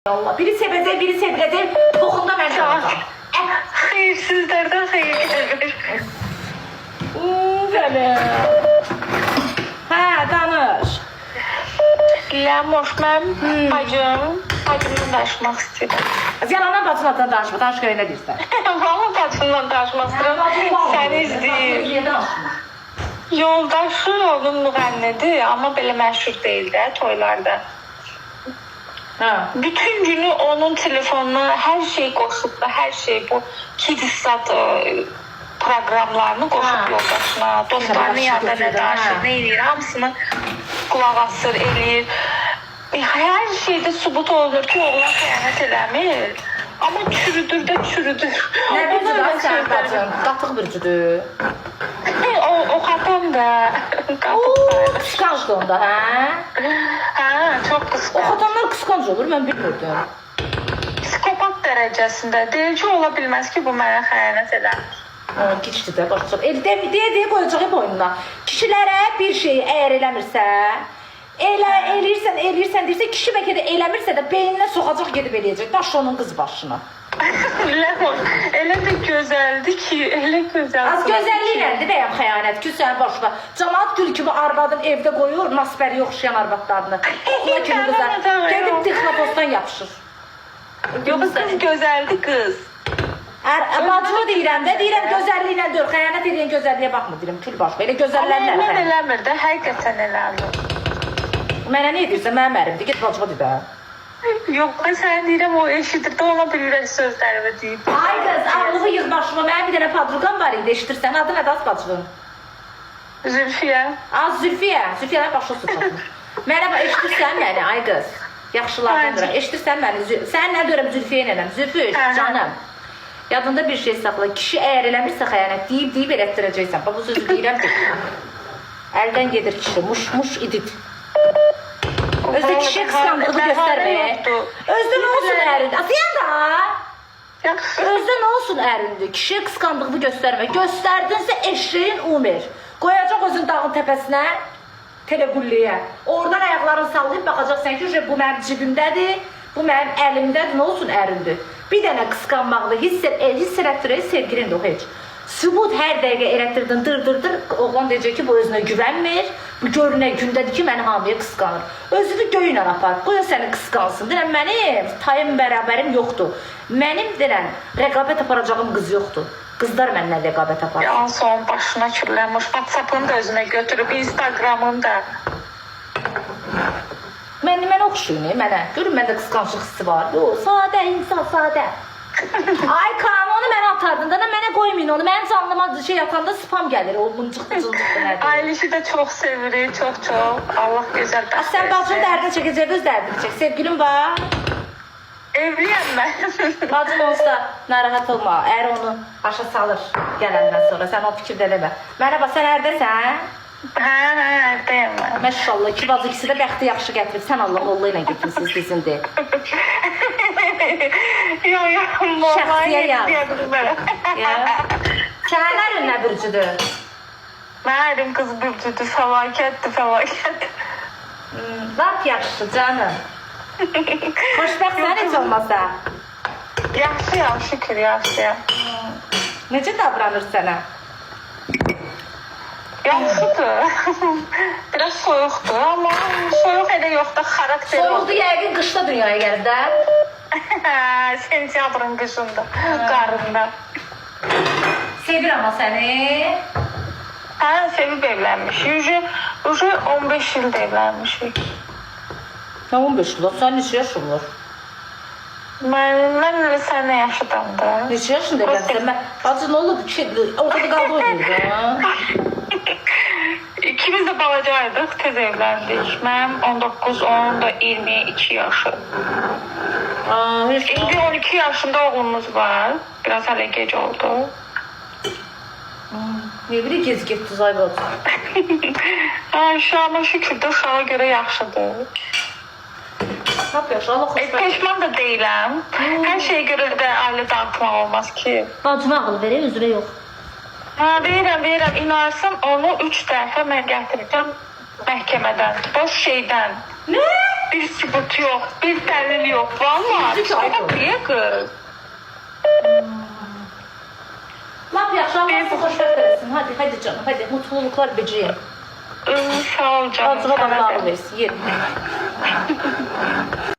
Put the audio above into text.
Allah. Biri sevəcək, biri seviləcək. Toxunda mən qalacam. Xeyirsizlərdən xeyir gedir. Belə. Hə, danış. Ləmoş, mən bacımla danışmaq istəyirəm. Yalandan bacınla danışma, danış görək nə deyirsən. Valla bacımla danışmaq istəyirəm. Səni izləyir. Yoldaşı onun müğənnidir, amma belə məşhur deyil də toylarda. Bütün günü onun telefonuna her şey qoşub da, her şey bu Kidissat proqramlarını qoşub yoldaşına, dostlarının yanında nə danışır, nə eləyir, hamısını qulaq asır, eləyir. Hər şeydə sübut olunur ki, oğlan xəyanət eləmir. Amma çürüdür də çürüdür. Nə bircə da sən bacım? Qatıq bircədir. O xatan da. Qısqancdı onda, hə? Hə, çox O qısqanc. xatanlar qısqanc olur, mən bilmirdim. Psikopat dərəcəsində. Deyir ki, ola bilməz ki, bu mənə xəyanət eləmir. Keçdi də, başlayacaq. Deyə qoyacaq hep oyununa. Kişilərə bir şeyi əgər eləmirsə, eləyirsən deyirsə, kişi bəlkə də eləmirsə də beyninə soxacaq gedib eləyəcək. Daş onun qız başına. Elə də gözəldir ki, elə gözəl. Az gözəlliyinədir bəyəm xəyanət, küsən başına. Camaat gül kimi arvadın evdə qoyur, nasbəri oxşayan arvadlarını. Oxula kimi qızlar. Gedib tıxlapostdan yapışır. Yox, qız gözəldir qız. Bacımı deyirəm gözəlliyinə deyir. Xəyanət edən gözəlliyə baxmır, deyirəm, kül başına. Elə gözəllərlə xəyanət. Mən eləmir də, həqiqətən eləmir. Mənə nə edirsən, mənim ərimdir, get bacıma dedə. Yox, mən sənə deyirəm, o eşidir də ona bilirək sözlərimi deyib. Ay qız, ağlığı yığ başıma, mənim bir dənə padruqam var idi, eşidirsən, adı nədir az bacığın? Zülfiyə. Az Zülfiyələr başa sıçasın. Mənə eşidirsən məni, ay qız. Yaxşılardan görə, eşidirsən məni, sən nə görəm Zülfiyə ilə eləm, Zülfüş, canım. Yadında bir şey saxla, kişi əgər eləmirsə xəyanət, deyib elətdirəcəksən. Bu sözü deyirəm deyil. Əldən gedir kişi, muş idid. Özdə kişiyə qısqandığını göstərmək. Özdə nə olsun ərindi? Asıyan da. Özdə nə olsun ərindi? Kişiyə qısqandığını göstərmək. Göstərdinsə eşeğin umir. Qoyacaq özün dağın təpəsinə, telequlliyə. Oradan ayaqlarını sallayıb baxacaqsan ki, bu mənim cibimdədir, bu mənim əlimdədir, nə olsun ərindi? Bir dənə qısqanmaqlı hiss elətdirək sevgilin də o heç. Sübut hər dəqiqə elətdirdin, dır. Oğlan deyəcək ki, bu özünə güvənmir. Bu görünə gündədir ki, məni hamıya qısqanır. Özünü göyünə apar, qoya səni qısqansın. Deyirəm, mənim tayım bərabərim yoxdur. Mənim deyirəm, rəqabət aparacağım qız yoxdur. Qızlar mənlə rəqabət apar. Yansı onun başına kirlənmiş. WhatsApp'ını da özünə götürüb, Instagram'ını da. Mən oxşuyum, mənə. Görün, məndə qısqançlıq hissi var. Yox, sadə insan, sadə. Ay kanunu mənə atardın da mənə qoymayın onu. Mənim canlıma şey yatanda spam gəlir. O mıncıqdır nədir? Ailişi də çox sevirik, çox. Allah gözəl bəxtə. Sən bacının dərdini çəkəcək, öz dərdini çək. Sevgilim var. Evliyəm mən. Bacın olsa narahat olma. Əgər onu başa salır gələndən sonra. Sən o fikirdə eləmə. Mənə bax, sən ərdəsən? Hə, ərdəyəm mən. Məşallah, iki bacı ikisi də bəxti yaxşı gətirib. Sən Allah oğlu ilə getmişsiniz bizimdir. Yox, Şəxsiyə yaz. Sənin ərin nə bürcüdür? Mənim qız bürcüdür, fəlakətdir. Lap yaxşı canım. Xoşbəxtsən heç olmasa. Yaxşıyam, şükür, yaxşıyam. Necə davranır sənə? Yaxşıdır. Biraz soyuqdur, amma soyuq elə yoxdur, xarakteri yoxdur. Soyuqdur, yəqin qışda dünyaya gəlir də. Sentyabrın qışında, qarında. Sevir ama səni. Hə, sevib evlənmişik. Ucu 15 ildə evlənmişik. Nə 15 il? Sən neçə yaşın var? Mən sənə yaşıdım da. Neçə yaşında evlənsən? Bacı, nə olub ki, ortada qaldı oynayır. İkimiz də balacaydıq, tez evləndik. Mənim 19, onun da 22 yaşı. İndi 12 yaşında oğlumuz var. Biraz hələ gec oldu. Ne bileyim gez getdiniz ay bacı. Uşağıma şükür də uşağa görə yaxşıdır. Lap yaxşı, Allah xoşbəxt. Peşman da deyiləm. Hər şeyə görə də ailə dağıtmaq olmaz ki. Bacıma ağıl verək, üzrə yox. Verirəm. İnarsın onu 3 dəfə mən gətirəcəm məhkəmədən. Boş şeydən. Nə? Bir sübut yok, bir dəlil yok. Valla, Üzük ayıp çok olur. iyi kız. Lap yaxşı, Allah sizi xoşbəxt eləsin. Hadi canım, hadi. Mutluluklar beceyin. Sağ ol canım. Azığa da sana da. sağ versin. Yerim.